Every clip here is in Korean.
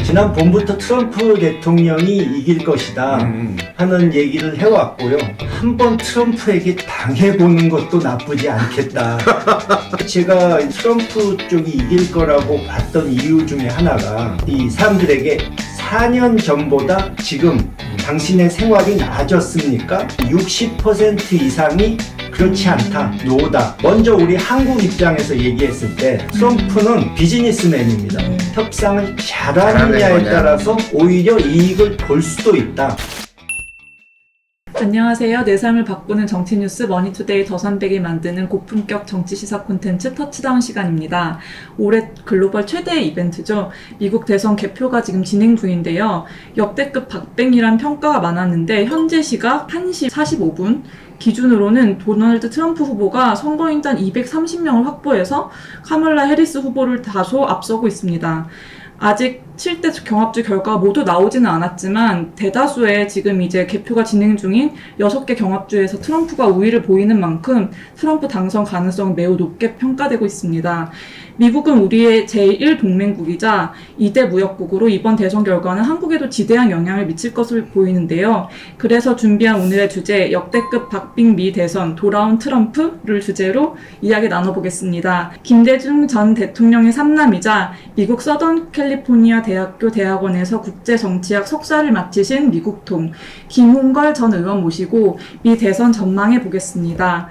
지난 봄부터 트럼프 대통령이 이길 것이다 하는 얘기를 해왔고요. 한번 트럼프에게 당해보는 것도 나쁘지 않겠다. 제가 트럼프 쪽이 이길 거라고 봤던 이유 중에 하나가 이 사람들에게 4년 전보다 지금 당신의 생활이 나아졌습니까? 60% 이상이 그렇지 않다, 노다. 먼저 우리 한국 입장에서 얘기했을 때 트럼프는 비즈니스맨입니다. 협상을 잘하느냐에 따라서 오히려 이익을 볼 수도 있다. 안녕하세요. 내 삶을 바꾸는 정치뉴스 머니투데이 더산백이 만드는 고품격 정치시사 콘텐츠 터치다운 시간입니다. 올해 글로벌 최대의 이벤트죠. 미국 대선 개표가 지금 진행 중인데요. 역대급 박빙이란 평가가 많았는데 현재 시각 1시 45분 기준으로는 도널드 트럼프 후보가 선거인단 230명을 확보해서 카멀라 해리스 후보를 다소 앞서고 있습니다. 아직 7대 경합주 결과가 모두 나오지는 않았지만 대다수의 지금 이제 개표가 진행 중인 6개 경합주에서 트럼프가 우위를 보이는 만큼 트럼프 당선 가능성은 매우 높게 평가되고 있습니다. 미국은 우리의 제1 동맹국이자 2대 무역국으로 이번 대선 결과는 한국에도 지대한 영향을 미칠 것으로 보이는데요. 그래서 준비한 오늘의 주제 역대급 박빙 미 대선 돌아온 트럼프를 주제로 이야기 나눠보겠습니다. 김대중 전 대통령의 삼남이자 미국 서던 캘리포니아 대학교 대학원에서 국제정치학 석사를 마치신 미국통 김홍걸 전 의원 모시고 미 대선 전망해 보겠습니다.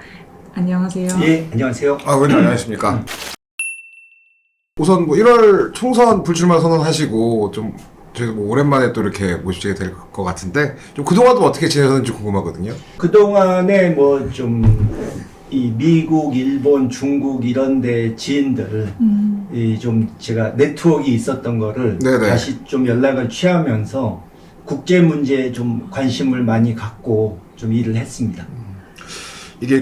안녕하세요. 예, 안녕하세요. 의원님 안녕하십니까. 우선 1월 총선 불출마 선언하시고 좀 저희 오랜만에 또 이렇게 모시게 될 것 같은데 좀 그동안도 어떻게 지내셨는지 궁금하거든요. 그동안에 뭐 좀 이 미국, 일본, 중국 이런 데 지인들 이 좀 제가 네트워크가 있었던 거를 네네. 다시 좀 연락을 취하면서 국제 문제에 좀 관심을 많이 갖고 좀 일을 했습니다. 이게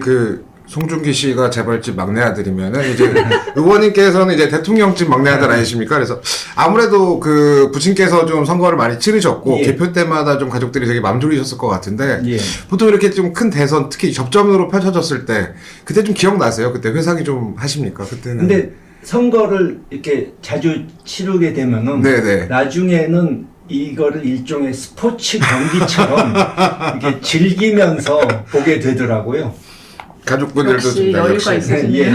송중기 씨가 재벌집 막내 아들이면은 이제 의원님께서는 이제 대통령집 막내 아들 아니십니까? 그래서 아무래도 부친께서 좀 선거를 많이 치르셨고 예. 개표 때마다 좀 가족들이 되게 맘 졸이셨을 것 같은데 예. 보통 이렇게 좀 큰 대선 특히 접전으로 펼쳐졌을 때 그때 좀 기억나세요? 그때 회상이 좀 하십니까? 그때는. 근데 선거를 이렇게 자주 치르게 되면은 네네. 나중에는 이거를 일종의 스포츠 경기처럼 이렇게 즐기면서 보게 되더라고요. 가족분들도 역시 좀 여유가 역시. 있으시네요. 예.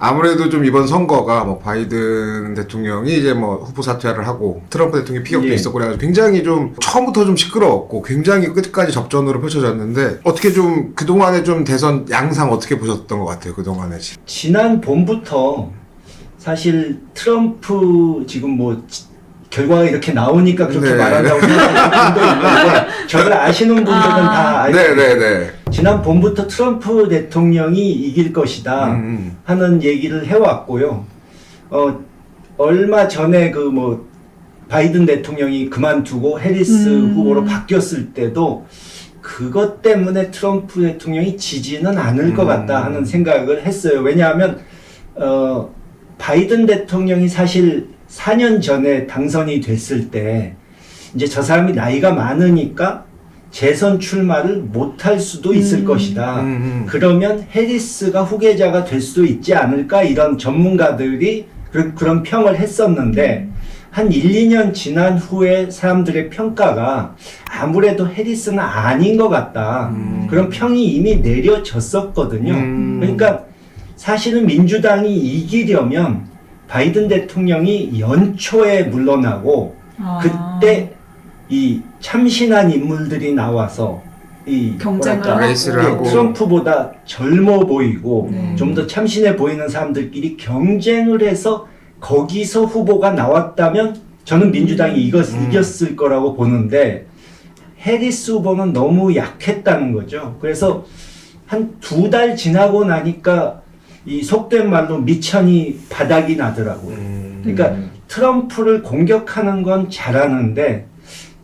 아무래도 좀 이번 선거가 바이든 대통령이 이제 후보 사퇴를 하고 트럼프 대통령이 피격도 예. 있었고 그래가지고 굉장히 좀 처음부터 좀 시끄러웠고 굉장히 끝까지 접전으로 펼쳐졌는데 어떻게 좀 그동안에 좀 대선 양상 어떻게 보셨던 것 같아요? 그동안에 지난 봄부터 사실 트럼프 지금 결과가 이렇게 나오니까 그렇게 네. 말한다고 생각하는 분도 있는데 저를 아시는 분들은 다 알고 네네네. 지난 봄부터 트럼프 대통령이 이길 것이다 하는 얘기를 해왔고요. 얼마 전에 바이든 대통령이 그만두고 해리스 후보로 바뀌었을 때도 그것 때문에 트럼프 대통령이 지지는 않을 것 같다 하는 생각을 했어요. 왜냐하면 바이든 대통령이 사실 4년 전에 당선이 됐을 때 이제 저 사람이 나이가 많으니까 재선 출마를 못할 수도 있을 것이다. 그러면 해리스가 후계자가 될 수도 있지 않을까 이런 전문가들이 그런 평을 했었는데 한 1, 2년 지난 후에 사람들의 평가가 아무래도 해리스는 아닌 것 같다. 그런 평이 이미 내려졌었거든요. 그러니까 사실은 민주당이 이기려면 바이든 대통령이 연초에 물러나고 그때 이 참신한 인물들이 나와서 경쟁을 레이스를 하고 트럼프보다 젊어 보이고 네. 좀 더 참신해 보이는 사람들끼리 경쟁을 해서 거기서 후보가 나왔다면 저는 민주당이 이겼을 거라고 보는데 해리스 후보는 너무 약했다는 거죠. 그래서 한 2달 지나고 나니까 이 속된 말로 미천이 바닥이 나더라고요. 그러니까 트럼프를 공격하는 건 잘하는데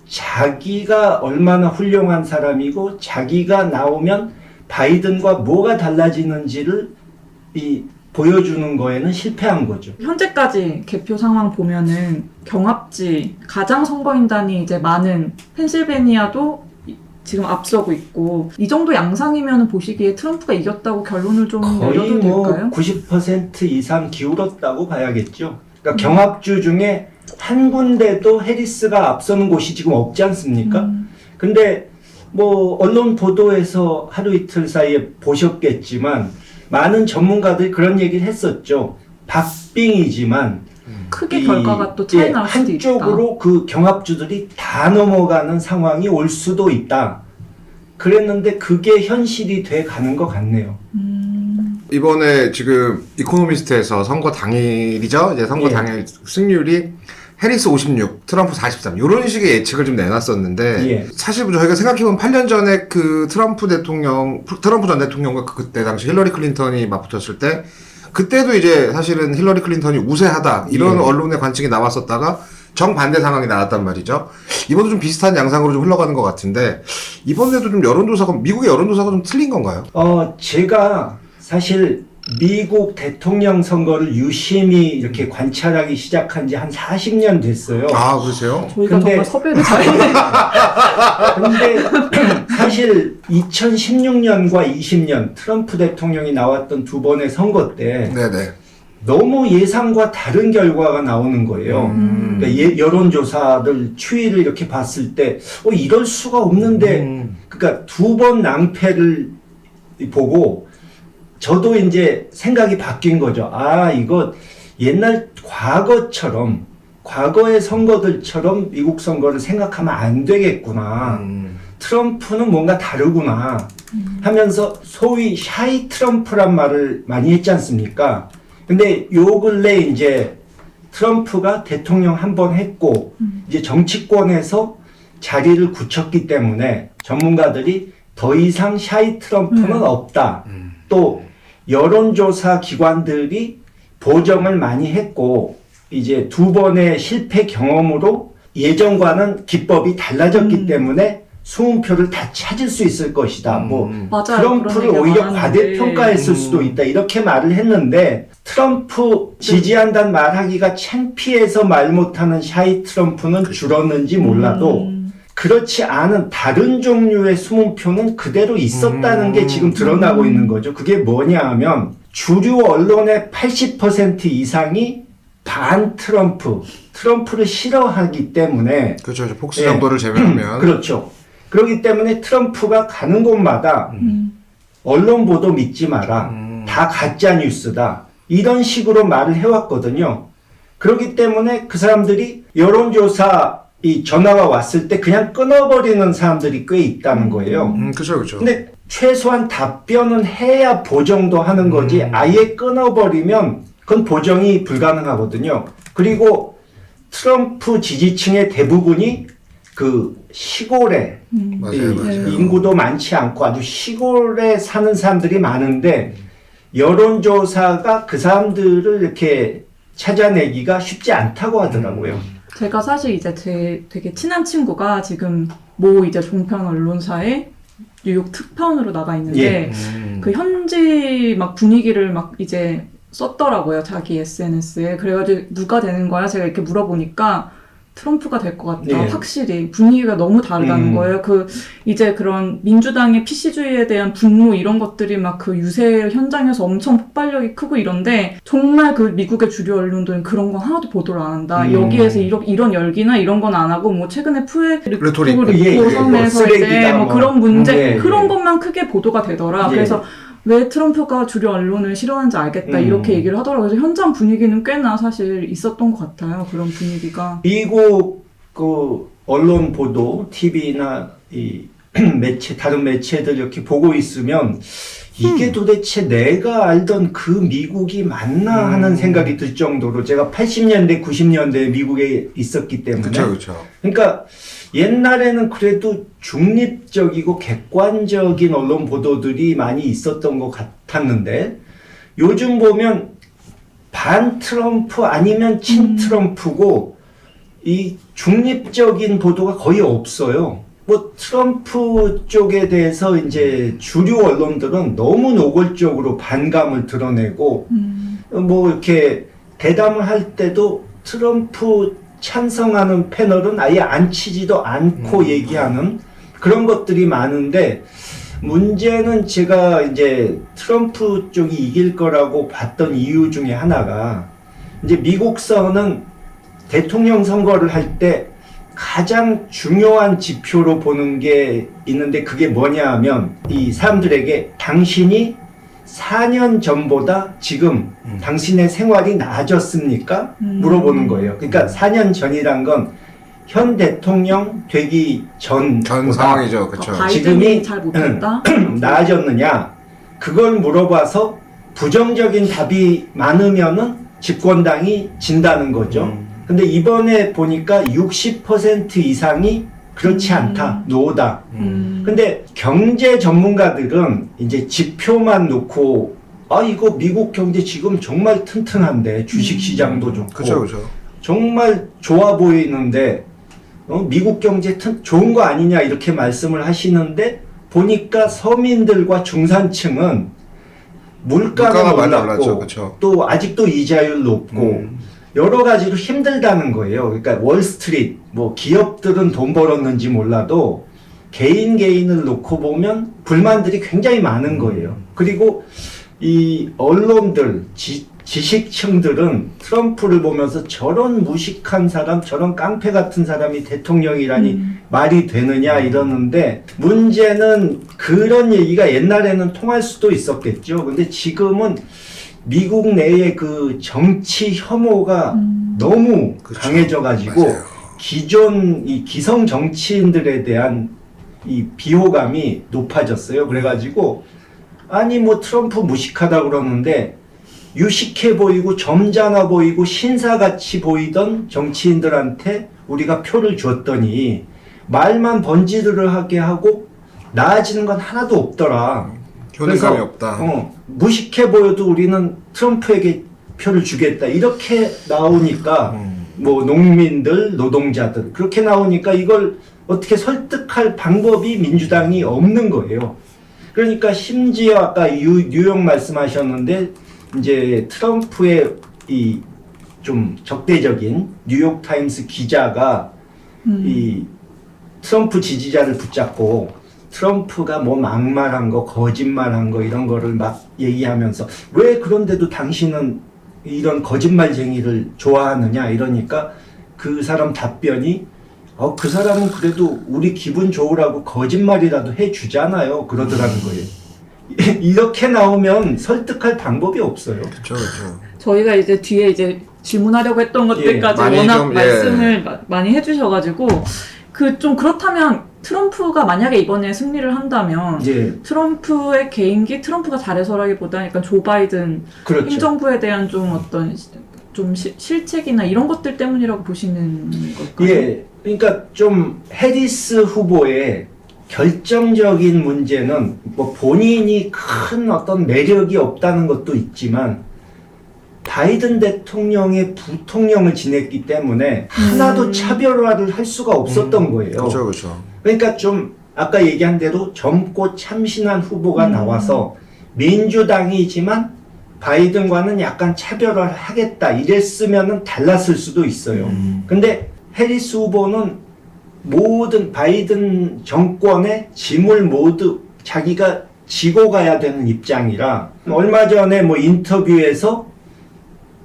자기가 얼마나 훌륭한 사람이고 자기가 나오면 바이든과 뭐가 달라지는지를 보여주는 거에는 실패한 거죠. 현재까지 개표 상황 보면은 경합지 가장 선거인단이 이제 많은 펜실베니아도 지금 앞서고 있고 이 정도 양상이면 보시기에 트럼프가 이겼다고 결론을 좀 거의 내려도 될까요? 90% 이상 기울었다고 봐야겠죠. 그러니까 경합주 중에 한 군데도 해리스가 앞서는 곳이 지금 없지 않습니까? 근데 뭐 언론 보도에서 하루 이틀 사이에 보셨겠지만 많은 전문가들이 그런 얘기를 했었죠. 박빙이지만 크게 결과가 또 차이 날 수도 있다. 한쪽으로 그 경합주들이 다 넘어가는 상황이 올 수도 있다. 그랬는데 그게 현실이 돼 가는 것 같네요. 이번에 지금 이코노미스트에서 선거 당일이죠. 이제 선거 예. 당일 승률이 해리스 56, 트럼프 43 이런 식의 예측을 좀 내놨었는데 예. 사실 저희가 생각해보면 8년 전에 그 트럼프 전 대통령과 그때 당시 힐러리 클린턴이 맞붙었을 때 그때도 이제 사실은 힐러리 클린턴이 우세하다 이런 예. 언론의 관측이 나왔었다가 정반대 상황이 나왔단 말이죠. 이번도 좀 비슷한 양상으로 좀 흘러가는 것 같은데 이번에도 좀 미국의 여론조사가 좀 틀린 건가요? 제가 사실 미국 대통령 선거를 유심히 이렇게 관찰하기 시작한 지 한 40년 됐어요. 아, 그러세요? 저희가 근데- 정말 섭외를 잘했네요. 근데 사실 2016년과 20년 트럼프 대통령이 나왔던 두 번의 선거 때 네네. 너무 예상과 다른 결과가 나오는 거예요. 그러니까 여론조사들 추이를 이렇게 봤을 때 이럴 수가 없는데 그러니까 두 번 낭패를 보고 저도 이제 생각이 바뀐 거죠. 아, 이거 옛날 과거의 선거들처럼 미국 선거를 생각하면 안 되겠구나. 트럼프는 뭔가 다르구나 하면서 소위 샤이 트럼프란 말을 많이 했지 않습니까? 근데 요 근래 이제 트럼프가 대통령 한 번 했고 이제 정치권에서 자리를 굳혔기 때문에 전문가들이 더 이상 샤이 트럼프는 없다. 또 여론조사 기관들이 보정을 많이 했고 이제 두 번의 실패 경험으로 예전과는 기법이 달라졌기 때문에 수문표를 다 찾을 수 있을 것이다. 뭐 맞아요. 트럼프를 그런 얘기가 오히려 많았는데. 과대평가했을 수도 있다. 이렇게 말을 했는데 트럼프 지지한다는 말하기가 창피해서 말 못하는 샤이 트럼프는 줄었는지 몰라도 그렇지 않은 다른 종류의 수문표는 그대로 있었다는 게 지금 드러나고 있는 거죠. 그게 뭐냐 하면 주류 언론의 80% 이상이 반 트럼프를 싫어하기 때문에 그렇죠. 폭스 예. 정도를 제외하면. 그렇죠. 그렇기 때문에 트럼프가 가는 곳마다 언론 보도 믿지 마라. 다 가짜 뉴스다. 이런 식으로 말을 해왔거든요. 그렇기 때문에 그 사람들이 여론조사 이 전화가 왔을 때 그냥 끊어버리는 사람들이 꽤 있다는 거예요. 그렇죠, 그렇죠. 근데 최소한 답변은 해야 보정도 하는 거지 아예 끊어버리면 그건 보정이 불가능하거든요. 그리고 트럼프 지지층의 대부분이 그 시골에 맞아요, 맞아요. 인구도 많지 않고 아주 시골에 사는 사람들이 많은데 여론조사가 그 사람들을 이렇게 찾아내기가 쉽지 않다고 하더라고요. 제가 사실 이제 제 되게 친한 친구가 지금 모 이제 종편 언론사에 뉴욕 특파원으로 나가 있는데 예. 그 현지 막 분위기를 막 이제 썼더라고요. 자기 SNS에. 그래가지고 누가 되는 거야? 제가 이렇게 물어보니까 트럼프가 될 것 같다. 예. 확실히 분위기가 너무 다르다는 거예요. 그 이제 그런 민주당의 PC주의에 대한 분노 이런 것들이 막 그 유세 현장에서 엄청 폭발력이 크고 이런데 정말 그 미국의 주류 언론들은 그런 거 하나도 보도를 안 한다. 여기에서 이런 열기나 이런 건 안 하고 뭐 최근에 레토릭. 를 예, 입고 예, 섬에서 뭐 이제 쓰레기다, 뭐 뭐. 그런 문제 예, 그런 예. 것만 크게 보도가 되더라. 예. 그래서 왜 트럼프가 주류 언론을 싫어하는지 알겠다 이렇게 얘기를 하더라고요. 그래서 현장 분위기는 꽤나 사실 있었던 것 같아요. 그런 분위기가. 미국 그 언론 보도, TV나 이 다른 매체들 이렇게 보고 있으면 이게 도대체 내가 알던 그 미국이 맞나 하는 생각이 들 정도로 제가 80년대, 90년대에 미국에 있었기 때문에 그렇죠, 그렇죠. 그러니까 옛날에는 그래도 중립적이고 객관적인 언론 보도들이 많이 있었던 것 같았는데 요즘 보면 반 트럼프 아니면 친 트럼프고 이 중립적인 보도가 거의 없어요. 뭐 트럼프 쪽에 대해서 이제 주류 언론들은 너무 노골적으로 반감을 드러내고 뭐 이렇게 대담을 할 때도 트럼프 찬성하는 패널은 아예 앉히지도 않고 얘기하는 그런 것들이 많은데 문제는 제가 이제 트럼프 쪽이 이길 거라고 봤던 이유 중에 하나가 이제 미국서는 대통령 선거를 할 때 가장 중요한 지표로 보는 게 있는데 그게 뭐냐 하면 이 사람들에게 당신이 4년 전보다 지금 당신의 생활이 나아졌습니까? 물어보는 거예요. 그러니까 4년 전이란 건 현 대통령 되기 전 상황이죠. 그렇죠. 바이든이 잘 못했다? 나아졌느냐? 그걸 물어봐서 부정적인 답이 많으면은 집권당이 진다는 거죠. 근데 이번에 보니까 60% 이상이 그렇지 않다, 노다. 근데 경제 전문가들은 이제 지표만 놓고 이거 미국 경제 지금 정말 튼튼한데 주식 시장도 좋고 그렇죠. 정말 좋아 보이는데 미국 경제 좋은 거 아니냐 이렇게 말씀을 하시는데 보니까 서민들과 중산층은 물가가 많이 올랐고 올랐죠. 그렇죠. 또 아직도 이자율 높고 여러 가지로 힘들다는 거예요. 그러니까 월스트리트 뭐 기업들은 돈 벌었는지 몰라도 개인을 놓고 보면 불만들이 굉장히 많은 거예요. 그리고 이 언론들 지식층들은 트럼프를 보면서 저런 무식한 사람, 저런 깡패 같은 사람이 대통령이라니 말이 되느냐 이러는데 문제는 그런 얘기가 옛날에는 통할 수도 있었겠죠. 근데 지금은 미국 내의 그 정치 혐오가 너무 그렇죠. 강해져가지고 맞아요. 기존 이 기성 정치인들에 대한 이 비호감이 높아졌어요. 그래가지고 아니 뭐 트럼프 무식하다 그러는데 유식해 보이고 점잖아 보이고 신사같이 보이던 정치인들한테 우리가 표를 줬더니 말만 번지르르하게 하고 나아지는 건 하나도 없더라. 효능감이 없다. 무식해 보여도 우리는 트럼프에게 표를 주겠다. 이렇게 나오니까 뭐 농민들, 노동자들 그렇게 나오니까 이걸 어떻게 설득할 방법이 민주당이 없는 거예요. 그러니까 심지어 아까 뉴욕 말씀하셨는데 이제 트럼프의 이 좀 적대적인 뉴욕 타임스 기자가 이 트럼프 지지자를 붙잡고 트럼프가 뭐 막말한 거, 거짓말한 거 이런 거를 막 얘기하면서 왜 그런데도 당신은 이런 거짓말쟁이를 좋아하느냐 이러니까 그 사람 답변이 그 사람은 그래도 우리 기분 좋으라고 거짓말이라도 해주잖아요. 그러더라는 거예요. 이렇게 나오면 설득할 방법이 없어요. 그렇죠. 저희가 이제 뒤에 이제 질문하려고 했던 것들까지 많이 워낙 좀, 말씀을 많이 해주셔가지고 좀 그렇다면 트럼프가 만약에 이번에 승리를 한다면 트럼프의 개인기 트럼프가 잘해서라기보다는 약간 조 바이든 그렇죠. 행정부에 대한 좀 어떤 좀 실책이나 이런 것들 때문이라고 보시는 걸까요? 예, 그러니까 좀 해리스 후보의 결정적인 문제는 뭐 본인이 큰 어떤 매력이 없다는 것도 있지만 바이든 대통령의 부통령을 지냈기 때문에 하나도 차별화를 할 수가 없었던 거예요. 그렇죠. 그러니까 좀 아까 얘기한 대로 젊고 참신한 후보가 나와서 민주당이지만 바이든과는 약간 차별화를 하겠다 이랬으면은 달랐을 수도 있어요. 근데 해리스 후보는 모든 바이든 정권의 짐을 모두 자기가 지고 가야 되는 입장이라 얼마 전에 뭐 인터뷰에서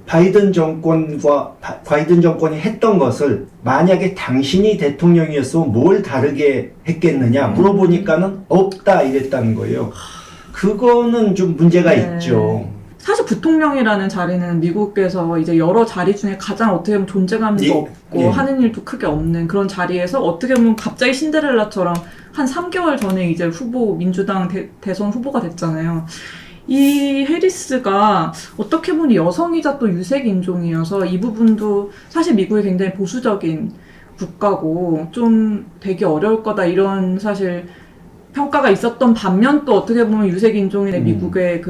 바이든 정권이 했던 것을 만약에 당신이 대통령이었으면 뭘 다르게 했겠느냐 물어보니까는 없다 이랬다는 거예요. 그거는 좀 문제가 있죠. 사실 부통령이라는 자리는 미국에서 이제 여러 자리 중에 가장 어떻게 보면 존재감도 없고 하는 일도 크게 없는 그런 자리에서 어떻게 보면 갑자기 신데렐라처럼 한 3개월 전에 이제 민주당 대선 후보가 됐잖아요. 이 해리스가 어떻게 보면 여성이자 또 유색 인종이어서 이 부분도 사실 미국이 굉장히 보수적인 국가고 좀 되게 어려울 거다 이런 사실 평가가 있었던 반면 또 어떻게 보면 유색 인종인의 미국의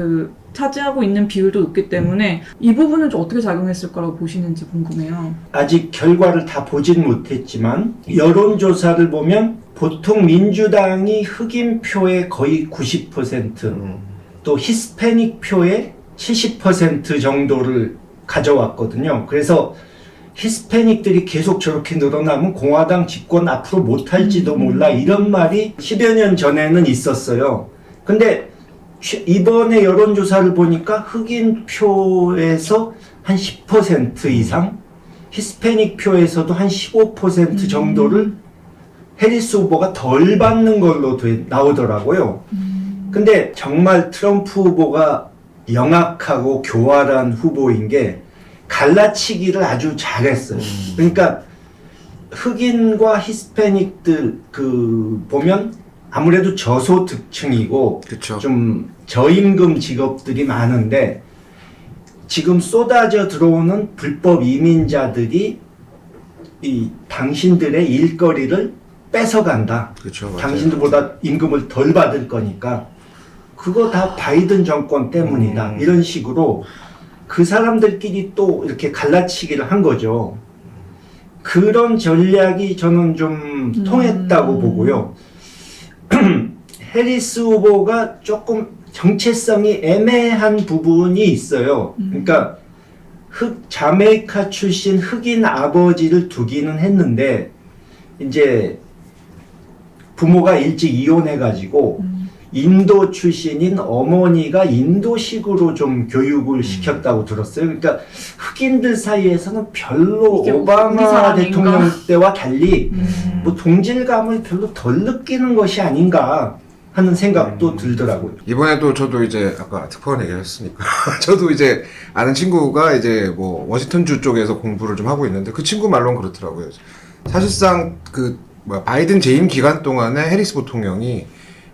차지하고 있는 비율도 높기 때문에 이 부분은 좀 어떻게 작용했을 거라고 보시는지 궁금해요. 아직 결과를 다 보진 못했지만 여론조사를 보면 보통 민주당이 흑인 표의 거의 90%, 또 히스패닉 표의 70% 정도를 가져왔거든요. 그래서 히스패닉들이 계속 저렇게 늘어나면 공화당 집권 앞으로 못할지도 몰라 이런 말이 10여 년 전에는 있었어요. 근데 이번에 여론조사를 보니까 흑인 표에서 한 10% 이상 히스패닉 표에서도 한 15% 정도를 해리스 후보가 덜 받는 걸로 나오더라고요. 근데 정말 트럼프 후보가 영악하고 교활한 후보인 게 갈라치기를 아주 잘했어요. 그러니까 흑인과 히스패닉들 보면 아무래도 저소득층이고 그쵸. 좀 저임금 직업들이 많은데 지금 쏟아져 들어오는 불법 이민자들이 이 당신들의 일거리를 뺏어간다. 그쵸, 맞아요. 당신들보다 임금을 덜 받을 거니까 그거 다 바이든 정권 때문이다. 이런 식으로 그 사람들끼리 또 이렇게 갈라치기를 한 거죠. 그런 전략이 저는 좀 통했다고 보고요. 해리스 후보가 조금 정체성이 애매한 부분이 있어요. 그러니까 자메이카 출신 흑인 아버지를 두기는 했는데 이제 부모가 일찍 이혼해가지고 인도 출신인 어머니가 인도식으로 좀 교육을 시켰다고 들었어요. 그러니까 흑인들 사이에서는 별로 이게 우리 오바마 사람인가? 대통령 때와 달리 뭐 동질감을 별로 덜 느끼는 것이 아닌가 하는 생각도 들더라고요. 이번에도 저도 이제 아까 특파원 얘기했으니까 저도 이제 아는 친구가 이제 뭐 워싱턴주 쪽에서 공부를 좀 하고 있는데 그 친구 말로는 그렇더라고요. 사실상 바이든 재임 기간 동안에 해리스 부통령이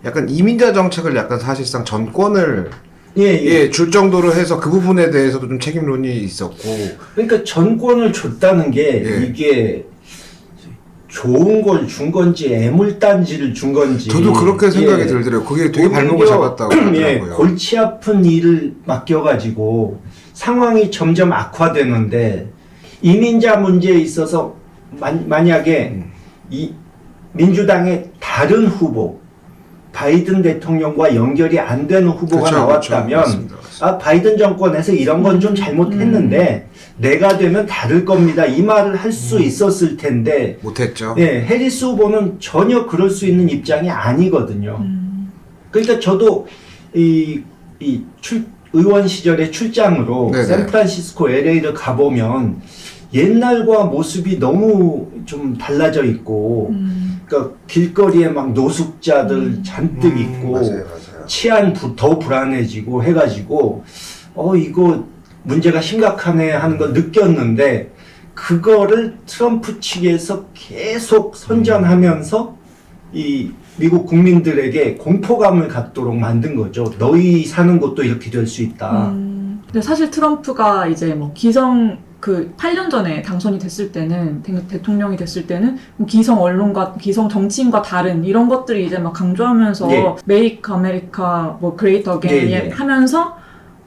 약간 이민자 정책을 약간 사실상 전권을 줄 정도로 해서 그 부분에 대해서도 좀 책임론이 있었고. 그러니까 전권을 줬다는 게 이게 좋은 걸 준 건지 애물단지를 준 건지 저도 그렇게 생각이 들더라고요. 그게 되게 발목을 잡았다고 하더라고요. 골치 아픈 일을 맡겨가지고 상황이 점점 악화되는데 이민자 문제에 있어서 만약에 이 민주당의 다른 후보 바이든 대통령과 연결이 안 되는 후보가 나왔다면 맞습니다. 바이든 정권에서 이런 건 좀 잘못했는데 내가 되면 다를 겁니다. 이 말을 할 수 있었을 텐데 못했죠. 해리스 후보는 전혀 그럴 수 있는 입장이 아니거든요. 그러니까 저도 의원 시절에 출장으로 네네. 샌프란시스코 LA를 가보면 옛날과 모습이 너무 좀 달라져 있고 그러니까 길거리에 막 노숙자들 잔뜩 있고 맞아요. 치안 더 불안해지고 해가지고 이거 문제가 심각하네 하는 걸 느꼈는데 그거를 트럼프 측에서 계속 선전하면서 이 미국 국민들에게 공포감을 갖도록 만든 거죠. 너희 사는 곳도 이렇게 될 수 있다. 근데 사실 트럼프가 이제 뭐 8년 전에 당선이 됐을 때는, 대통령이 됐을 때는 뭐 기성 언론과 기성 정치인과 다른 이런 것들이 이제 막 강조하면서 Make America 뭐 Great Again 하면서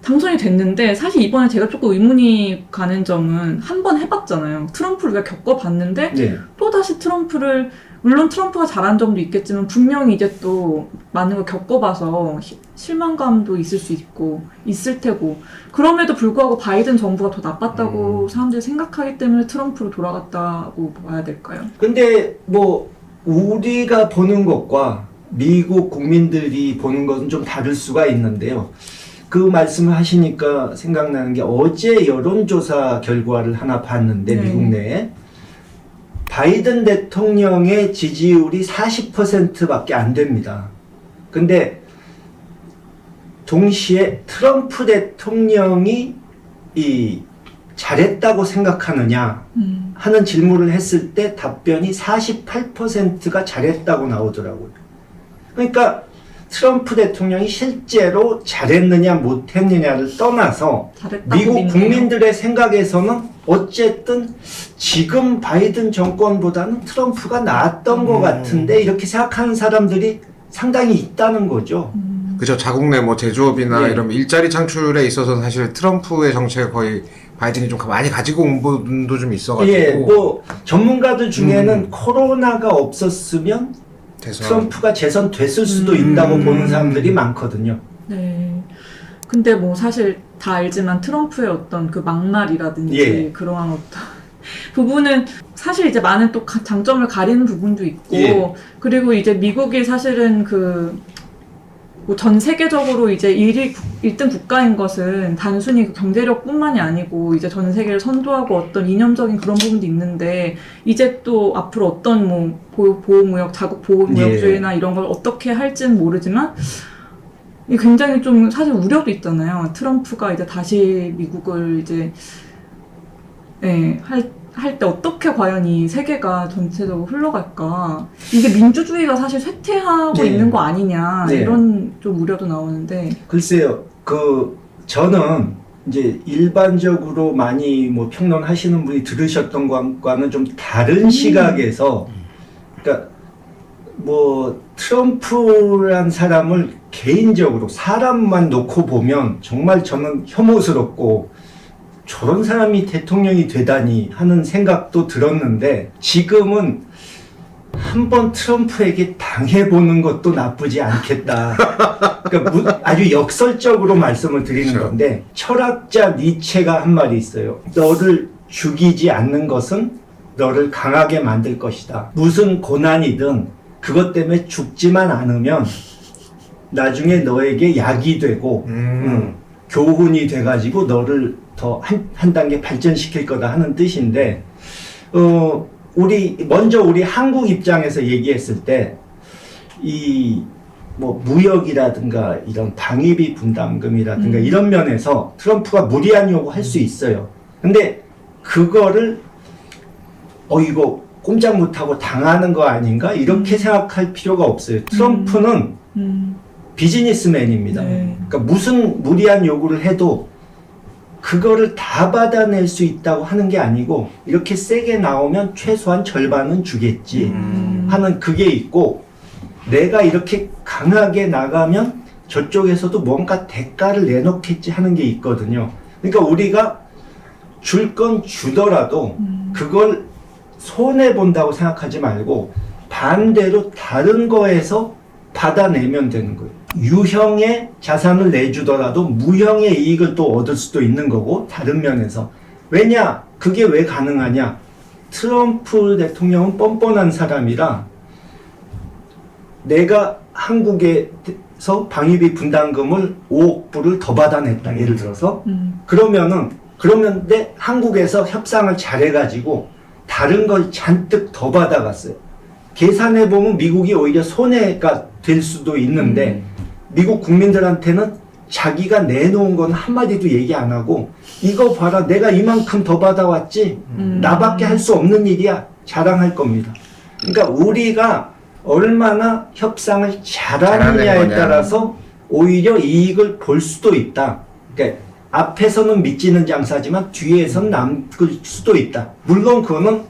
당선이 됐는데 사실 이번에 제가 조금 의문이 가는 점은 한 번 해봤잖아요. 트럼프를 우리가 겪어봤는데 또다시 물론 트럼프가 잘한 점도 있겠지만 분명히 이제 또 많은 걸 겪어봐서 실망감도 있을 테고 그럼에도 불구하고 바이든 정부가 더 나빴다고 사람들이 생각하기 때문에 트럼프로 돌아갔다고 봐야 될까요? 근데 뭐 우리가 보는 것과 미국 국민들이 보는 것은 좀 다를 수가 있는데요. 그 말씀을 하시니까 생각나는 게 어제 여론조사 결과를 하나 봤는데 미국 내에 바이든 대통령의 지지율이 40%밖에 안 됩니다. 근데 동시에 트럼프 대통령이 잘했다고 생각하느냐 하는 질문을 했을 때 답변이 48%가 잘했다고 나오더라고요. 그러니까 트럼프 대통령이 실제로 잘했느냐 못했느냐를 떠나서 미국 국민들의 생각에서는 어쨌든 지금 바이든 정권보다는 트럼프가 나았던 것 같은데 이렇게 생각하는 사람들이 상당히 있다는 거죠. 그죠. 자국 내 뭐 제조업이나 이런 일자리 창출에 있어서는 사실 트럼프의 정책을 거의 바이든이 좀 많이 가지고 온 부분도 좀 있어가지고. 뭐 전문가들 중에는 코로나가 없었으면 트럼프가 재선됐을 수도 있다고 보는 사람들이 많거든요. 네. 근데 뭐 사실 다 알지만 트럼프의 어떤 그 막말이라든지 그러한 어떤 부분은 사실 이제 많은 또 장점을 가리는 부분도 있고 그리고 이제 미국이 사실은 뭐 전 세계적으로 이제 1등 국가인 것은 단순히 그 경제력뿐만이 아니고 이제 전 세계를 선도하고 어떤 이념적인 그런 부분도 있는데 이제 또 앞으로 어떤 뭐 보호무역, 자국 보호무역주의나 이런 걸 어떻게 할지는 모르지만 이게 굉장히 좀 사실 우려도 있잖아요. 트럼프가 이제 다시 미국을 이제 할 때 어떻게 과연 이 세계가 전체적으로 흘러갈까? 이게 민주주의가 사실 쇠퇴하고 네. 있는 거 아니냐 네. 이런 좀 우려도 나오는데. 글쎄요, 저는 이제 일반적으로 많이 뭐 평론하시는 분이 들으셨던 것과는 좀 다른 시각에서, 그러니까 뭐 트럼프란 사람을 개인적으로 사람만 놓고 보면 정말 저는 혐오스럽고 저런 사람이 대통령이 되다니 하는 생각도 들었는데 지금은 한번 트럼프에게 당해보는 것도 나쁘지 않겠다. 그러니까 아주 역설적으로 말씀을 드리는 그렇죠. 건데 철학자 니체가 한 말이 있어요. 너를 죽이지 않는 것은 너를 강하게 만들 것이다. 무슨 고난이든 그것 때문에 죽지만 않으면 나중에 너에게 약이 되고 교훈이 돼가지고 너를 더 한 단계 발전시킬 거다 하는 뜻인데 먼저 우리 한국 입장에서 얘기했을 때 이 뭐 무역이라든가 이런 방위비 분담금이라든가 이런 면에서 트럼프가 무리한 요구할 수 있어요. 근데 그거를 이거 꼼짝 못하고 당하는 거 아닌가 이렇게 생각할 필요가 없어요. 트럼프는 비즈니스맨입니다. 네. 그러니까 무슨 무리한 요구를 해도 그거를 다 받아낼 수 있다고 하는 게 아니고 이렇게 세게 나오면 최소한 절반은 주겠지 하는 그게 있고 내가 이렇게 강하게 나가면 저쪽에서도 뭔가 대가를 내놓겠지 하는 게 있거든요. 그러니까 우리가 줄 건 주더라도 그걸 손해본다고 생각하지 말고 반대로 다른 거에서 받아내면 되는 거예요. 유형의 자산을 내주더라도 무형의 이익을 또 얻을 수도 있는 거고 다른 면에서. 왜냐? 그게 왜 가능하냐? 트럼프 대통령은 뻔뻔한 사람이라 내가 한국에서 방위비 분담금을 5억 불을 더 받아냈다. 예를 들어서. 그러는데 한국에서 협상을 잘해가지고 다른 걸 잔뜩 더 받아갔어요. 계산해보면 미국이 오히려 손해가 될 수도 있는데 미국 국민들한테는 자기가 내놓은 건 한마디도 얘기 안 하고 이거 봐라 내가 이만큼 더 받아왔지 나밖에 할 수 없는 일이야 자랑할 겁니다. 그러니까 우리가 얼마나 협상을 잘하느냐에 따라서 오히려 이익을 볼 수도 있다. 그러니까 앞에서는 미치는 장사지만 뒤에서는 남을 수도 있다. 물론 그거는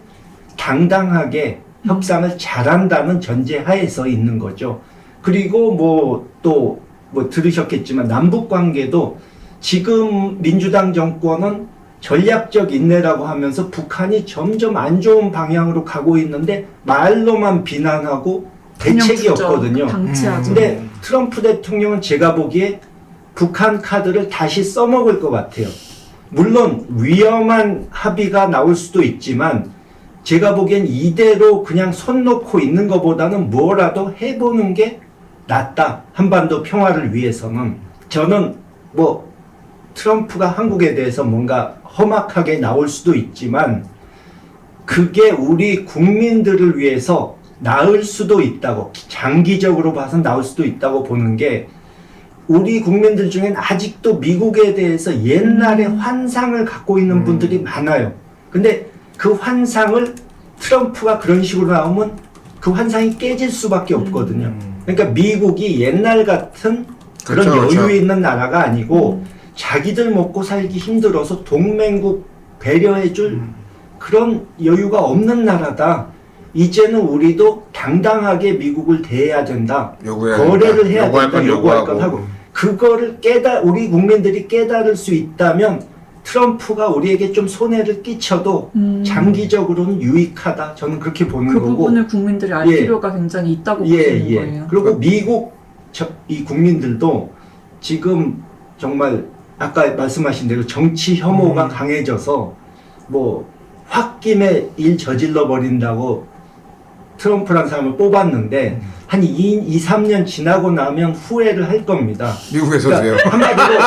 당당하게 협상을 잘한다는 전제하에서 있는 거죠. 그리고 또 들으셨겠지만 남북 관계도 지금 민주당 정권은 전략적 인내라고 하면서 북한이 점점 안 좋은 방향으로 가고 있는데 말로만 비난하고 대책이 없거든요. 방치하죠. 근데 트럼프 대통령은 제가 보기에 북한 카드를 다시 써먹을 것 같아요. 물론 위험한 합의가 나올 수도 있지만 제가 보기엔 이대로 그냥 손 놓고 있는 것보다는 뭐라도 해보는 게 낫다. 한반도 평화를 위해서는. 저는 트럼프가 한국에 대해서 뭔가 험악하게 나올 수도 있지만 그게 우리 국민들을 위해서 나을 수도 있다고, 장기적으로 봐서 나올 수도 있다고 보는 게 우리 국민들 중엔 아직도 미국에 대해서 옛날의 환상을 갖고 있는 분들이 많아요. 근데 그 환상을 트럼프가 그런 식으로 나오면 그 환상이 깨질 수밖에 없거든요. 그러니까 미국이 옛날 같은 그런 여유 있는 나라가 아니고 자기들 먹고 살기 힘들어서 동맹국 배려해줄 그런 여유가 없는 나라다. 이제는 우리도 당당하게 미국을 대해야 된다. 거래를 해야 된다. 요구할 건 하고. 그거를 우리 국민들이 깨달을 수 있다면 트럼프가 우리에게 좀 손해를 끼쳐도 장기적으로는 유익하다. 저는 그렇게 보는 그 거고. 부분을 국민들이 알 필요가 굉장히 있다고 보시는 거예요. 그리고 미국 이 국민들도 지금 정말 아까 말씀하신 대로 정치 혐오가 강해져서 홧김에 일 저질러 버린다고 트럼프라는 사람을 뽑았는데 한 2, 3년 지나고 나면 후회를 할 겁니다. 미국에서도요. 그러니까 한마디로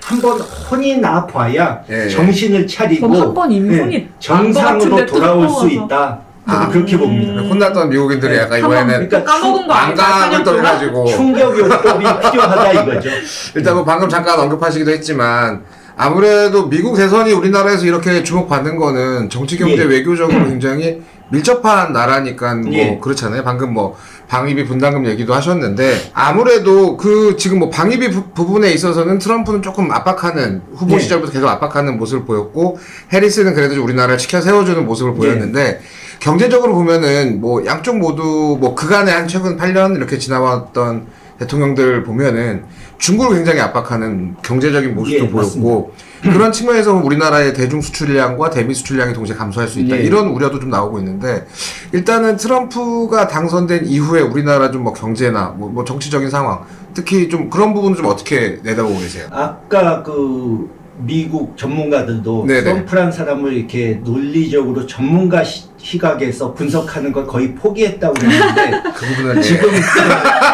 한번 혼이 나 봐야 예, 예. 정신을 차리고 전 한번 이미 혼이 난 정상으로 것 같은데 돌아올 수 뜨거워서. 있다. 저는 그렇게 봅니다. 혼났던 미국인들이 네. 약간 한번 이번에는 그러니까 까먹은 거 아니야? 안감을 떨어가지고 충격 요법이 필요하다 이거죠. 일단 뭐 방금 잠깐 언급하시기도 했지만 아무래도 미국 대선이 우리나라에서 이렇게 주목받는 거는 정치, 경제, 예. 외교적으로 굉장히 밀접한 나라니까 뭐 예. 그렇잖아요. 방금 뭐 방위비 분담금 얘기도 하셨는데 아무래도 그 지금 뭐 방위비 부분에 있어서는 트럼프는 조금 압박하는 후보 예. 시절부터 계속 압박하는 모습을 보였고 해리스는 그래도 좀 우리나라를 치켜 세워주는 모습을 보였는데 경제적으로 보면은 뭐 양쪽 모두 뭐 그간에 한 최근 8년 이렇게 지나왔던 대통령들 보면은 중국을 굉장히 압박하는 경제적인 모습도 예, 보였고 그런 측면에서 우리나라의 대중 수출량과 대미 수출량이 동시에 감소할 수 있다 예. 이런 우려도 좀 나오고 있는데 일단은 트럼프가 당선된 이후에 우리나라 좀 뭐 경제나 뭐 정치적인 상황 특히 좀 그런 부분은 좀 어떻게 내다보고 계세요? 아까 그 미국 전문가들도 네네. 트럼프란 사람을 이렇게 논리적으로 전문가 시각에서 분석하는 걸 거의 포기했다고 그랬는데 그 부분은 지금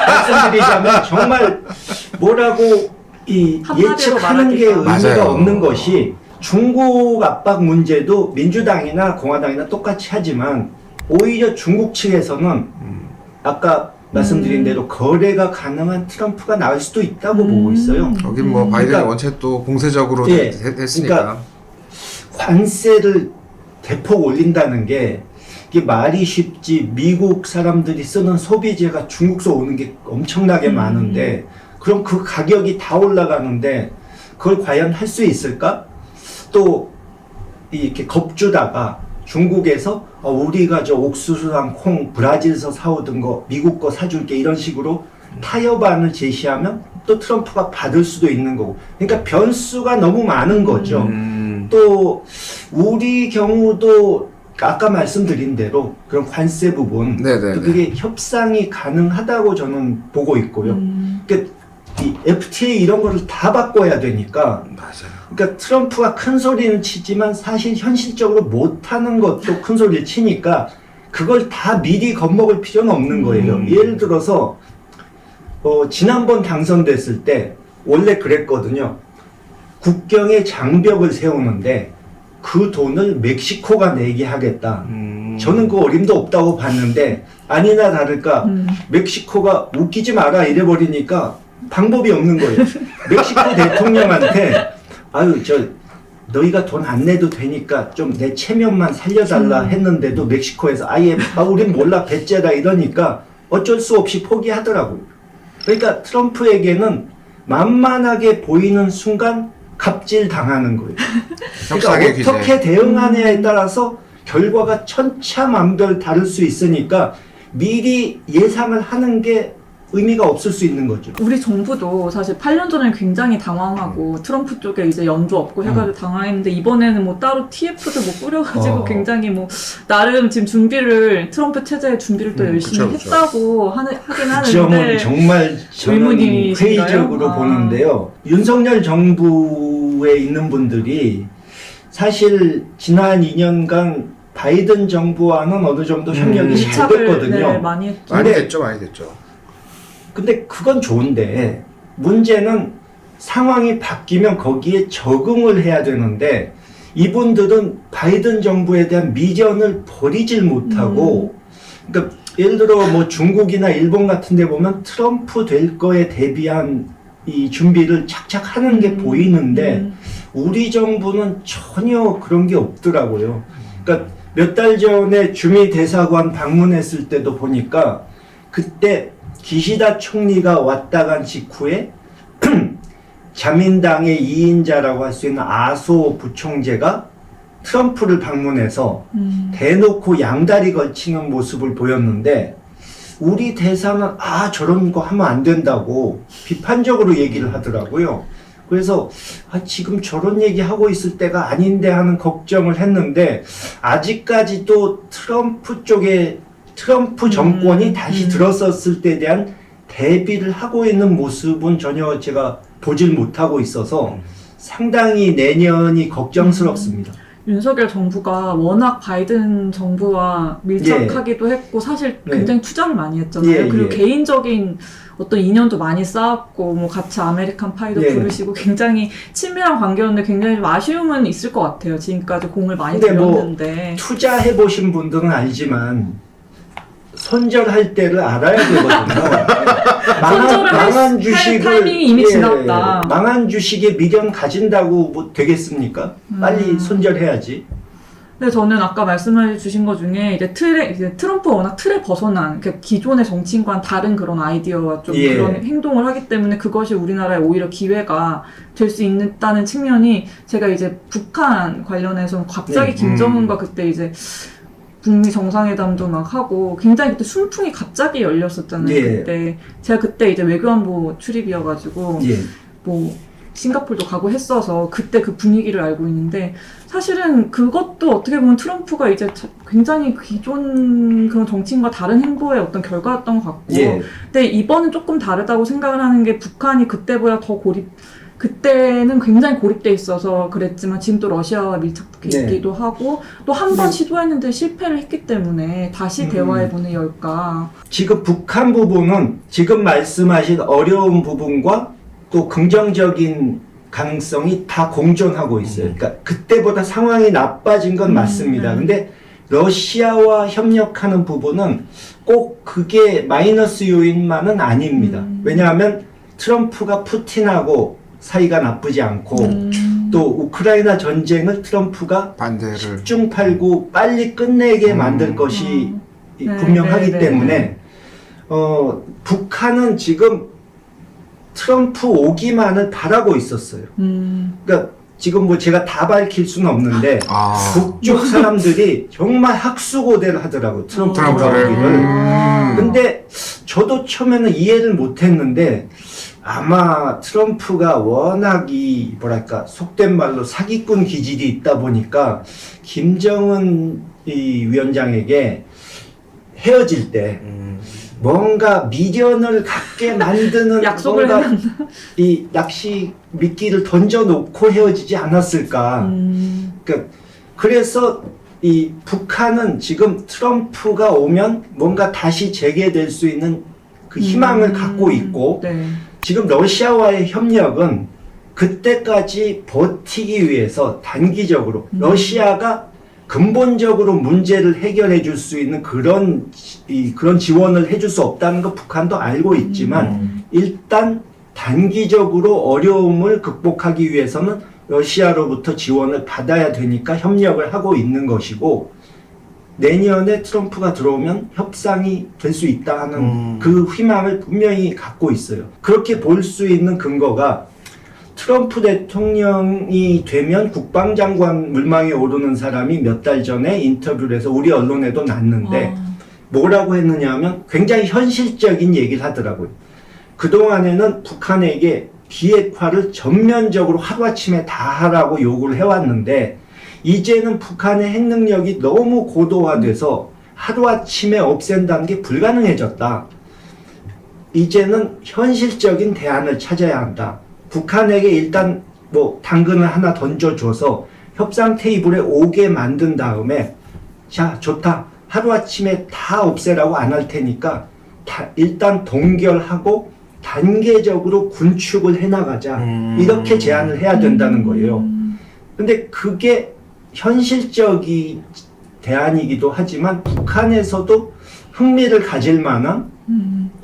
말씀드리자면 정말 뭐라고 이 한마디로 예측하는 게 말하기가. 의미가 맞아요. 없는 것이 중국 압박 문제도 민주당이나 공화당이나 똑같이 하지만 오히려 중국 측에서는 아까 말씀드린 대로 거래가 가능한 트럼프가 나을 수도 있다고 보고 있어요. 여긴 뭐 바이든이 그러니까- 원체 또 공세적으로 예. 했으니까 그러니까 관세를 대폭 올린다는 게 이게 말이 쉽지 미국 사람들이 쓰는 소비재가 중국서 오는 게 엄청나게 많은데 그럼 그 가격이 다 올라가는데 그걸 과연 할 수 있을까? 또 이렇게 겁주다가 중국에서 우리가 저 옥수수랑 콩 브라질에서 사오던 거 미국 거 사줄게 이런 식으로 타협안을 제시하면 또 트럼프가 받을 수도 있는 거고 그러니까 변수가 너무 많은 거죠. 또 우리 경우도 아까 말씀드린 대로 그런 관세 부분 네네네. 그게 협상이 가능하다고 저는 보고 있고요. 그러니까 이 FTA 이런 거를 다 바꿔야 되니까 맞아요. 그러니까 트럼프가 큰 소리는 치지만 사실 현실적으로 못하는 것도 큰 소리를 치니까 그걸 다 미리 겁먹을 필요는 없는 거예요. 예를 들어서 지난번 당선됐을 때 원래 그랬거든요. 국경에 장벽을 세우는데 그 돈을 멕시코가 내게 하겠다. 저는 그 어림도 없다고 봤는데 아니나 다를까 멕시코가 웃기지 마라 이래버리니까 방법이 없는 거예요. 멕시코 대통령한테 아유 저 너희가 돈 안 내도 되니까 좀 내 체면만 살려달라 했는데도 멕시코에서 아예 우린 몰라 배째다 이러니까 어쩔 수 없이 포기하더라고요. 그러니까 트럼프에게는 만만하게 보이는 순간 갑질 당하는 거예요. 협상의 그러니까 어떻게 대응하느냐에 따라서 결과가 천차만별 다를 수 있으니까 미리 예상을 하는 게 의미가 없을 수 있는 거죠. 우리 정부도 사실 8년 전에 굉장히 당황하고 트럼프 쪽에 이제 연주 없고 해가지고 당황했는데 이번에는 뭐 따로 TF도 뭐 뿌려가지고 굉장히 뭐 나름 지금 준비를 트럼프 체제의 준비를 또 열심히 그쵸. 했다고 하긴 그 점은 하는데 정말 저는 의문이신가요? 회의적으로 아. 보는데요. 윤석열 정부에 있는 분들이 사실 지난 2년간 바이든 정부와는 어느 정도 협력이 잘 밀착을 됐거든요. 네, 많이 했죠. 많이 근데- 됐죠, 많이 됐죠. 근데 그건 좋은데 문제는 상황이 바뀌면 거기에 적응을 해야 되는데 이분들은 바이든 정부에 대한 미련을 버리질 못하고 그러니까 예를 들어 뭐 중국이나 일본 같은 데 보면 트럼프 될 거에 대비한 이 준비를 착착 하는 게 보이는데 우리 정부는 전혀 그런 게 없더라고요. 그러니까 몇 달 전에 주미 대사관 방문했을 때도 보니까 그때 기시다 총리가 왔다 간 직후에 자민당의 2인자라고 할 수 있는 아소 부총재가 트럼프를 방문해서 대놓고 양다리 걸치는 모습을 보였는데 우리 대사는 저런 거 하면 안 된다고 비판적으로 얘기를 하더라고요. 그래서 지금 저런 얘기하고 있을 때가 아닌데 하는 걱정을 했는데 아직까지도 트럼프 정권이 다시 들어섰을 때에 대한 대비를 하고 있는 모습은 전혀 제가 보질 못하고 있어서 상당히 내년이 걱정스럽습니다. 윤석열 정부가 워낙 바이든 정부와 밀착하기도 했고 사실 굉장히 투자를 많이 했잖아요. 그리고 개인적인 어떤 인연도 많이 쌓았고 뭐 같이 아메리칸 파이도 부르시고 굉장히 친밀한 관계였는데 굉장히 좀 아쉬움은 있을 것 같아요. 지금까지 공을 많이 들였는데. 뭐 투자해 보신 분들은 알지만 손절할 때를 알아야 되거든요. 망한 주식을 타이밍이 이미 지났다. 망한 주식에 미련 가진다고 뭐 되겠습니까? 빨리 손절해야지. 근데 저는 아까 말씀해 주신 것 중에 이제 트럼프가 워낙 틀에 벗어난 그러니까 기존의 정치인과는 다른 그런 아이디어와 좀 그런 행동을 하기 때문에 그것이 우리나라에 오히려 기회가 될 수 있다는 측면이 제가 이제 북한 관련해서 갑자기 김정은과 그때 이제 북미 정상회담도 막 하고 굉장히 그때 순풍이 갑자기 열렸었잖아요. 그때 제가 그때 이제 외교안보 출입이어가지고 뭐 싱가포르도 가고 했어서 그때 그 분위기를 알고 있는데 사실은 그것도 어떻게 보면 트럼프가 이제 굉장히 기존 그런 정치인과 다른 행보의 어떤 결과였던 것 같고 근데 이번은 조금 다르다고 생각을 하는 게 북한이 그때보다 더 그때는 굉장히 고립돼 있어서 그랬지만 지금 또 러시아와 밀착되기도 하고 또 한 번 시도했는데 실패를 했기 때문에 다시 대화의 문을 열까. 지금 북한 부분은 지금 말씀하신 어려운 부분과 또 긍정적인 가능성이 다 공존하고 있어요. 그러니까 그때보다 상황이 나빠진 건 맞습니다. 근데 러시아와 협력하는 부분은 꼭 그게 마이너스 요인만은 아닙니다. 왜냐하면 트럼프가 푸틴하고 사이가 나쁘지 않고 또 우크라이나 전쟁을 트럼프가 반대를 십중팔구 빨리 끝내게 만들 것이 분명하기 때문에 북한은 지금 트럼프 오기만을 바라고 있었어요. 그러니까 지금 뭐 제가 다 밝힐 수는 없는데 북쪽 사람들이 정말 학수고대를 하더라고요. 트럼프가 오기를. 근데 저도 처음에는 이해를 못했는데 아마 트럼프가 워낙 이 뭐랄까 속된 말로 사기꾼 기질이 있다 보니까 김정은 이 위원장에게 헤어질 때 뭔가 미련을 갖게 만드는 약속을 뭔가 이 낚시 미끼를 던져놓고 헤어지지 않았을까. 그러니까 그래서 이 북한은 지금 트럼프가 오면 뭔가 다시 재개될 수 있는 그 희망을 갖고 있고 지금 러시아와의 협력은 그때까지 버티기 위해서 단기적으로 러시아가 근본적으로 문제를 해결해 줄 수 있는 그런 지원을 해줄 수 없다는 거 북한도 알고 있지만 일단 단기적으로 어려움을 극복하기 위해서는 러시아로부터 지원을 받아야 되니까 협력을 하고 있는 것이고 내년에 트럼프가 들어오면 협상이 될 수 있다 하는 그 희망을 분명히 갖고 있어요. 그렇게 볼 수 있는 근거가 트럼프 대통령이 되면 국방장관 물망에 오르는 사람이 몇 달 전에 인터뷰를 해서 우리 언론에도 났는데 뭐라고 했느냐 하면 굉장히 현실적인 얘기를 하더라고요. 그동안에는 북한에게 비핵화를 전면적으로 하루아침에 다 하라고 요구를 해왔는데 이제는 북한의 핵능력이 너무 고도화돼서 하루아침에 없앤다는 게 불가능해졌다. 이제는 현실적인 대안을 찾아야 한다. 북한에게 일단 뭐 당근을 하나 던져줘서 협상 테이블에 오게 만든 다음에 자 좋다 하루아침에 다 없애라고 안 할 테니까 일단 동결하고 단계적으로 군축을 해나가자 이렇게 제안을 해야 된다는 거예요. 근데 그게 현실적인 대안이기도 하지만 북한에서도 흥미를 가질 만한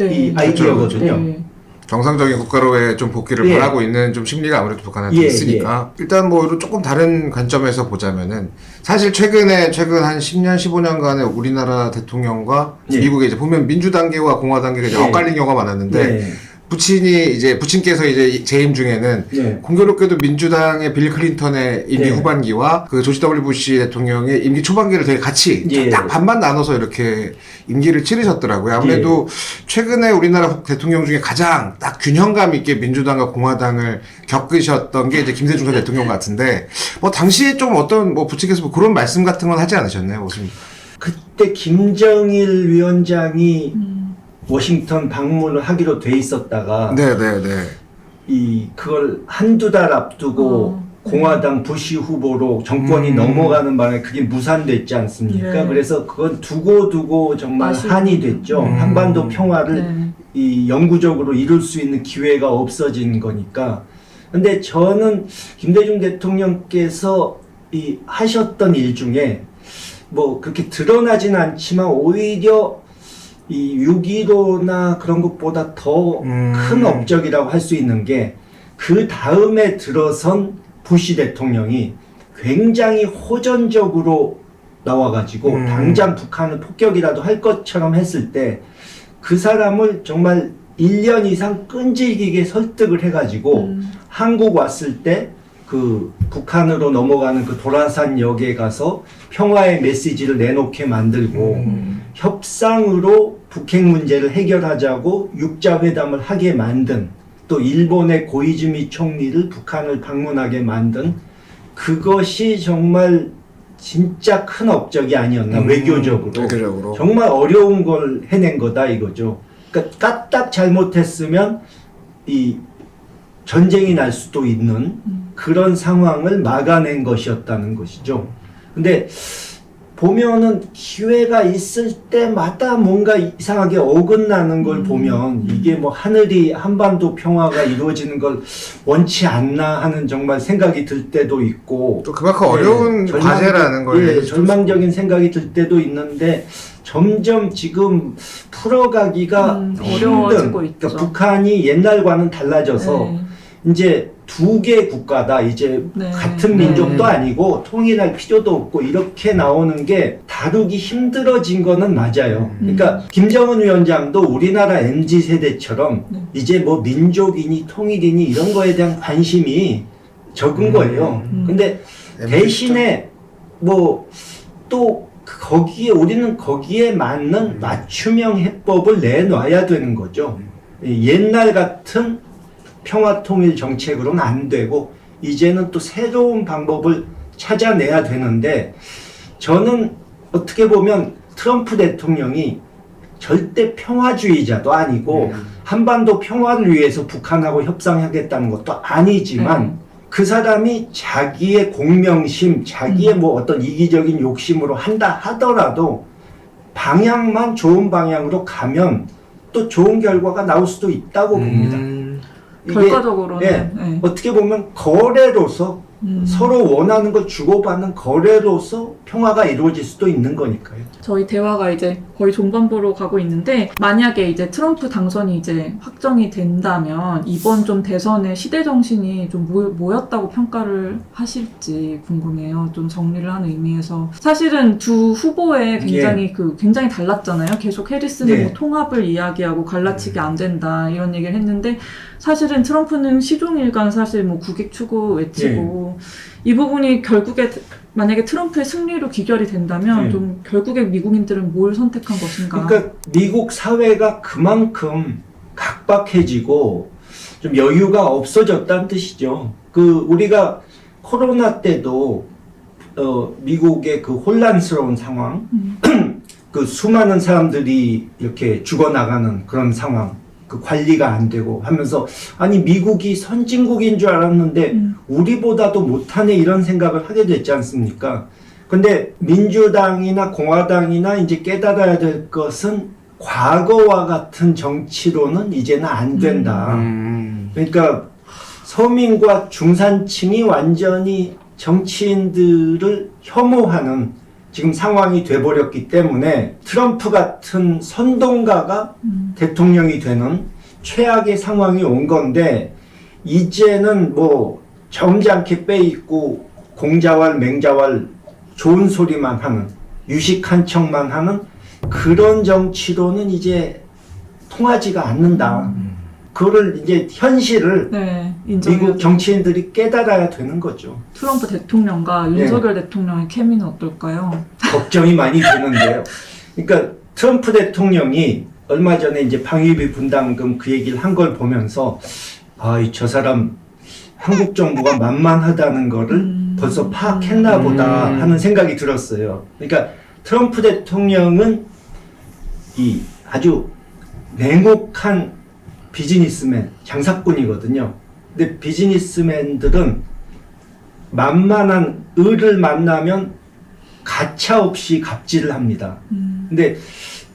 이 아이디어거든요. 정상적인 국가로의 좀 복귀를 바라고 있는 좀 심리가 아무래도 북한한테 있으니까 일단 뭐 조금 다른 관점에서 보자면은 사실 최근 한 10년 15년간의 우리나라 대통령과 미국의 이제 보면 민주당계와 공화당계가 이제 엇갈린 경우가 많았는데 부친께서 이제 재임 중에는 공교롭게도 민주당의 빌 클린턴의 임기 후반기와 그 조지 W 부시 대통령의 임기 초반기를 되게 같이 딱 반반 나눠서 이렇게 임기를 치르셨더라고요. 아무래도 최근에 우리나라 대통령 중에 가장 딱 균형감 있게 민주당과 공화당을 겪으셨던 게 이제 김대중 전 대통령 같은데 뭐 당시에 좀 어떤 뭐 부친께서 뭐 그런 말씀 같은 건 하지 않으셨나요? 무슨 그때 김정일 위원장이 워싱턴 방문을 하기로 돼 있었다가 그걸 한두 달 앞두고 공화당 부시 후보로 정권이 넘어가는 바람에 그게 무산됐지 않습니까? 네. 그래서 그건 두고 정말 아쉬운. 한이 됐죠. 한반도 평화를 네. 이 영구적으로 이룰 수 있는 기회가 없어진 거니까. 근데 저는 김대중 대통령께서 이 하셨던 일 중에 뭐 그렇게 드러나진 않지만 오히려 이 6.15나 그런 것보다 더 큰 업적이라고 할 수 있는 게 그 다음에 들어선 부시 대통령이 굉장히 호전적으로 나와가지고 당장 북한을 폭격이라도 할 것처럼 했을 때 그 사람을 정말 1년 이상 끈질기게 설득을 해가지고 한국 왔을 때 그 북한으로 넘어가는 그 도라산 역에 가서 평화의 메시지를 내놓게 만들고 협상으로 북핵 문제를 해결하자고 육자회담을 하게 만든, 또 일본의 고이즈미 총리를 북한을 방문하게 만든, 그것이 정말 진짜 큰 업적이 아니었나. 외교적으로 정말 어려운 걸 해낸 거다 이거죠. 그러니까 까딱 잘못했으면 이 전쟁이 날 수도 있는 그런 상황을 막아낸 것이었다는 것이죠. 근데 보면은 기회가 있을 때마다 뭔가 이상하게 어긋나는 걸 보면 이게 뭐 하늘이 한반도 평화가 이루어지는 걸 원치 않나 하는 정말 생각이 들 때도 있고, 또 그만큼 어려운 과제라는 걸 절망적인 생각이 들 때도 있는데 점점 지금 풀어가기가 어려워지고 힘든, 있죠. 그러니까 북한이 옛날과는 달라져서 네. 이제 두 개 국가다, 이제 네. 같은 민족도 아니고 통일할 필요도 없고 이렇게 나오는 게 다루기 힘들어진 거는 맞아요. 그러니까 김정은 위원장도 우리나라 MZ세대처럼 이제 뭐 민족이니 통일이니 이런 거에 대한 관심이 적은 거예요. 근데 대신에 뭐 또 거기에 우리는 거기에 맞는 맞춤형 해법을 내놔야 되는 거죠. 옛날 같은 평화통일 정책으로는 안 되고 이제는 또 새로운 방법을 찾아내야 되는데, 저는 어떻게 보면 트럼프 대통령이 절대 평화주의자도 아니고 한반도 평화를 위해서 북한하고 협상하겠다는 것도 아니지만 그 사람이 자기의 공명심, 자기의 뭐 어떤 이기적인 욕심으로 한다 하더라도 방향만 좋은 방향으로 가면 또 좋은 결과가 나올 수도 있다고 봅니다. 결과적으로는 어떻게 보면 거래로서 서로 원하는 걸 주고받는 거래로서 평화가 이루어질 수도 있는 거니까요. 저희 대화가 이제 거의 종반부로 가고 있는데, 만약에 이제 트럼프 당선이 이제 확정이 된다면 이번 좀 대선의 시대 정신이 좀 뭐였다고 평가를 하실지 궁금해요. 좀 정리를 하는 의미에서 사실은 두 후보의 굉장히 달랐잖아요. 계속 해리스는 뭐 통합을 이야기하고 갈라치기 안 된다 이런 얘기를 했는데, 사실은 트럼프는 시종일관 사실 뭐 국익 추구 외치고 이 부분이 결국에 만약에 트럼프의 승리로 귀결이 된다면 좀 결국에 미국인들은 뭘 선택한 것인가? 그러니까 미국 사회가 그만큼 각박해지고 좀 여유가 없어졌다는 뜻이죠. 그 우리가 코로나 때도 미국의 그 혼란스러운 상황, 그 수많은 사람들이 이렇게 죽어나가는 그런 상황, 그 관리가 안 되고 하면서, 아니 미국이 선진국인 줄 알았는데 우리보다도 못하네 이런 생각을 하게 됐지 않습니까? 근데 민주당이나 공화당이나 이제 깨달아야 될 것은 과거와 같은 정치로는 이제는 안 된다. 그러니까 서민과 중산층이 완전히 정치인들을 혐오하는 지금 상황이 돼버렸기 때문에 트럼프 같은 선동가가 대통령이 되는 최악의 상황이 온 건데, 이제는 뭐 점잖게 빼있고 공자왈 맹자왈 좋은 소리만 하는, 유식한 척만 하는 그런 정치로는 이제 통하지가 않는다. 그거를 이제 현실을 미국 정치인들이 깨달아야 되는 거죠. 트럼프 대통령과 윤석열 대통령의 케미는 어떨까요? 걱정이 많이 되는데요. 그러니까 트럼프 대통령이 얼마 전에 이제 방위비 분담금 그 얘기를 한 걸 보면서, 저 사람 한국 정부가 만만하다는 거를 벌써 파악했나 보다 하는 생각이 들었어요. 그러니까 트럼프 대통령은 이 아주 냉혹한 비즈니스맨, 장사꾼이거든요. 근데 비즈니스맨들은 만만한 을을 만나면 가차 없이 갑질을 합니다. 근데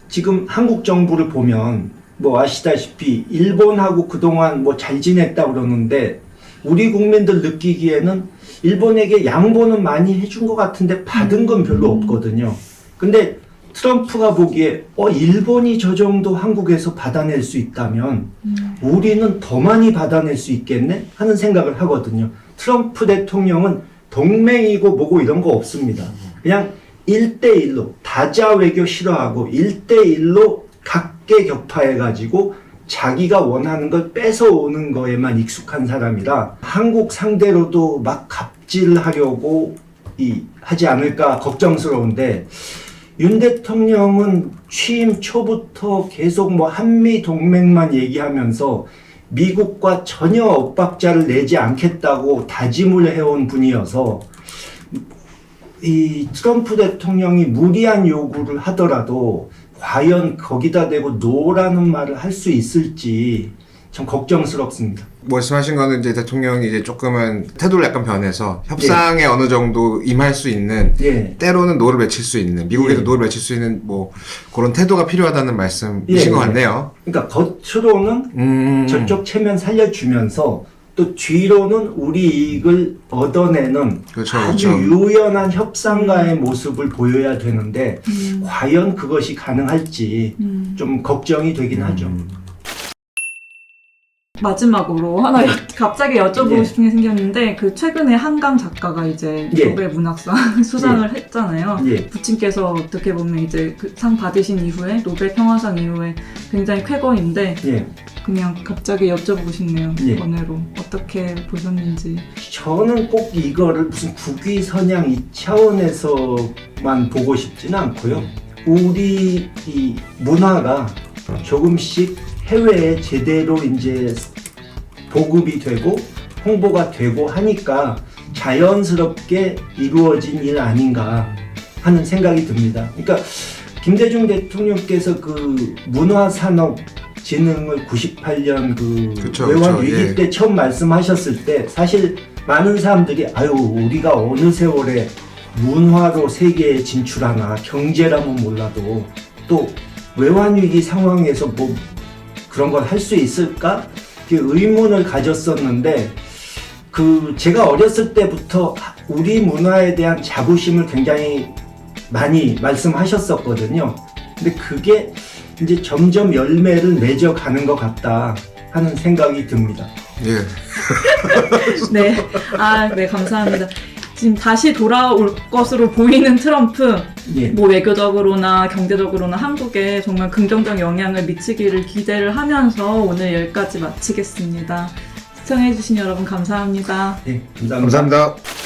지금 한국 정부를 보면 뭐 아시다시피 일본하고 그동안 뭐 잘 지냈다 그러는데 우리 국민들 느끼기에는 일본에게 양보는 많이 해준 것 같은데 받은 건 별로 없거든요. 근데 트럼프가 보기에 일본이 저 정도 한국에서 받아낼 수 있다면 우리는 더 많이 받아낼 수 있겠네 하는 생각을 하거든요. 트럼프 대통령은 동맹이고 뭐고 이런 거 없습니다. 그냥 1대1로 다자 외교 싫어하고 1대1로 각계격파해가지고 자기가 원하는 걸 뺏어오는 거에만 익숙한 사람이라 한국 상대로도 막 갑질을 하려고 하지 않을까 걱정스러운데 윤 대통령은 취임 초부터 계속 뭐 한미 동맹만 얘기하면서 미국과 전혀 엇박자를 내지 않겠다고 다짐을 해온 분이어서 이 트럼프 대통령이 무리한 요구를 하더라도 과연 거기다 대고 노라는 말을 할 수 있을지 참 걱정스럽습니다. 말씀하신 거는 이제 대통령이 이제 조금은 태도를 약간 변해서 협상에 어느 정도 임할 수 있는 때로는 노를 맺힐 수 있는 미국에도 노를 맺힐 수 있는 뭐 그런 태도가 필요하다는 말씀이신 것 같네요. 그러니까 겉으로는 저쪽 체면 살려주면서 또 뒤로는 우리 이익을 얻어내는 아주 유연한 협상가의 모습을 보여야 되는데 과연 그것이 가능할지 좀 걱정이 되긴 하죠. 마지막으로 하나 갑자기 여쭤보고 싶은 게 생겼는데 그 최근에 한강 작가가 이제 노벨 문학상 수상을 했잖아요. 부친께서 어떻게 보면 이제 그 상 받으신 이후에 노벨 평화상 이후에 굉장히 쾌거인데 그냥 갑자기 여쭤보고 싶네요. 번외로 어떻게 보셨는지. 저는 꼭 이거를 무슨 국위선양 이 차원에서만 보고 싶지는 않고요. 우리 이 문화가 조금씩 해외에 제대로 이제 보급이 되고 홍보가 되고 하니까 자연스럽게 이루어진 일 아닌가 하는 생각이 듭니다. 그러니까 김대중 대통령께서 그 문화산업진흥을 98년 그 외환 위기 때 처음 말씀하셨을 때 사실 많은 사람들이 우리가 어느 세월에 문화로 세계에 진출하나 경제라면 몰라도 또 외환위기 상황에서 뭐 그런 걸 할 수 있을까? 의문을 가졌었는데 제가 어렸을 때부터 우리 문화에 대한 자부심을 굉장히 많이 말씀하셨었거든요. 근데 그게 이제 점점 열매를 맺어가는 것 같다 하는 생각이 듭니다. 네, 네, 감사합니다. 지금 다시 돌아올 것으로 보이는 트럼프, 뭐 외교적으로나 경제적으로나 한국에 정말 긍정적 영향을 미치기를 기대를 하면서 오늘 여기까지 마치겠습니다. 시청해주신 여러분 감사합니다. 네, 감사합니다. 감사합니다.